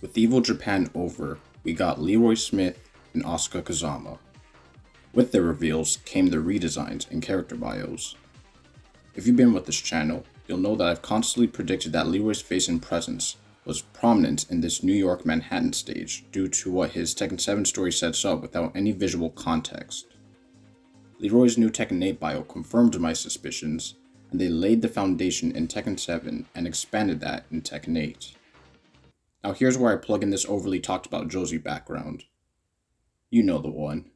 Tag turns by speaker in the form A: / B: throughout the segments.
A: With EVO Japan over, we got Leroy Smith and Asuka Kazama. With their reveals came their redesigns and character bios. If you've been with this channel, you'll know that I've constantly predicted that Leroy's face and presence was prominent in this New York Manhattan stage due to what his Tekken 7 story sets up without any visual context. Leroy's new Tekken 8 bio confirmed my suspicions, and they laid the foundation in Tekken 7 and expanded that in Tekken 8. Now here's where I plug in this overly talked about Josie background. You know the one.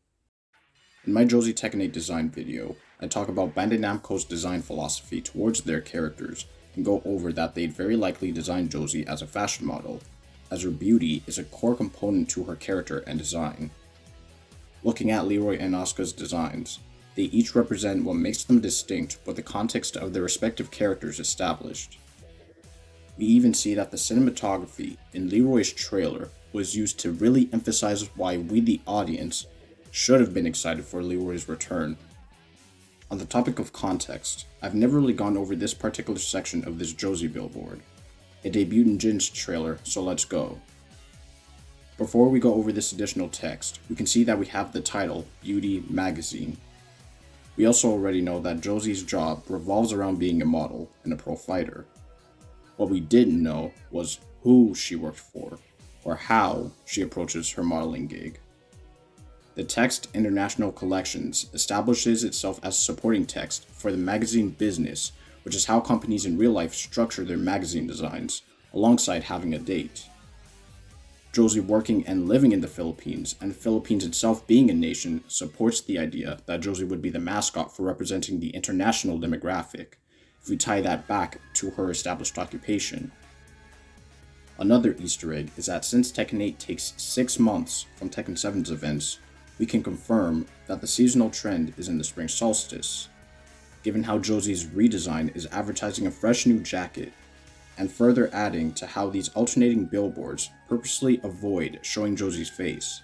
A: In my Josie Tekken 8 design video, I talk about Bandai Namco's design philosophy towards their characters and go over that they'd very likely design Josie as a fashion model, as her beauty is a core component to her character and design. Looking at Leroy and Asuka's designs, they each represent what makes them distinct with the context of their respective characters established. We even see that the cinematography in Leroy's trailer was used to really emphasize why we, the audience, should have been excited for Leroy's return. On the topic of context, I've never really gone over this particular section of this Josie billboard. It debuted in Jin's trailer, so let's go. Before we go over this additional text, we can see that we have the title, Beauty Magazine. We also already know that Josie's job revolves around being a model and a pro fighter. What we didn't know was who she worked for, or how she approaches her modeling gig. The text International Collections establishes itself as supporting text for the magazine business, which is how companies in real life structure their magazine designs, alongside having a date. Josie working and living in the Philippines, and the Philippines itself being a nation, supports the idea that Josie would be the mascot for representing the international demographic, if we tie that back to her established occupation. Another Easter egg is that since Tekken 8 takes 6 months from Tekken 7's events, we can confirm that the seasonal trend is in the spring solstice, given how Josie's redesign is advertising a fresh new jacket, and further adding to how these alternating billboards purposely avoid showing Josie's face,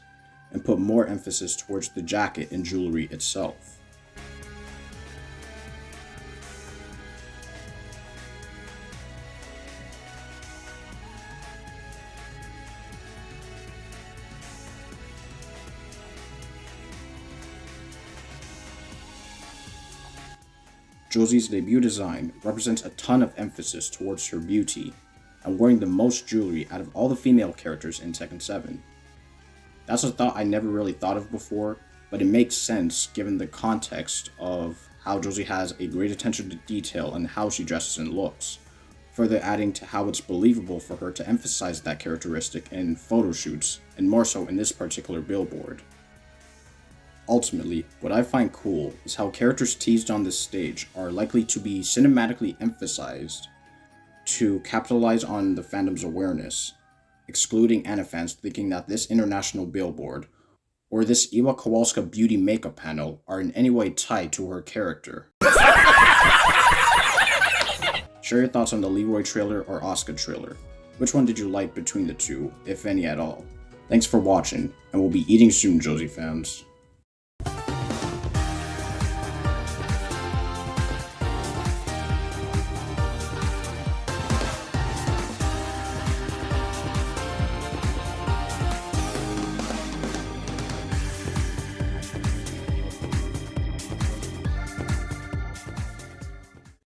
A: and put more emphasis towards the jacket and jewelry itself. Josie's debut design represents a ton of emphasis towards her beauty, and wearing the most jewelry out of all the female characters in Tekken 7. That's a thought I never really thought of before, but it makes sense given the context of how Josie has a great attention to detail and how she dresses and looks, further adding to how it's believable for her to emphasize that characteristic in photo shoots, and more so in this particular billboard. Ultimately, what I find cool is how characters teased on this stage are likely to be cinematically emphasized to capitalize on the fandom's awareness, excluding Anna fans thinking that this international billboard or this Iwa Kowalska beauty makeup panel are in any way tied to her character. Share your thoughts on the Leroy trailer or Asuka trailer. Which one did you like between the two, if any at all? Thanks for watching, and we'll be eating soon, Josie fans.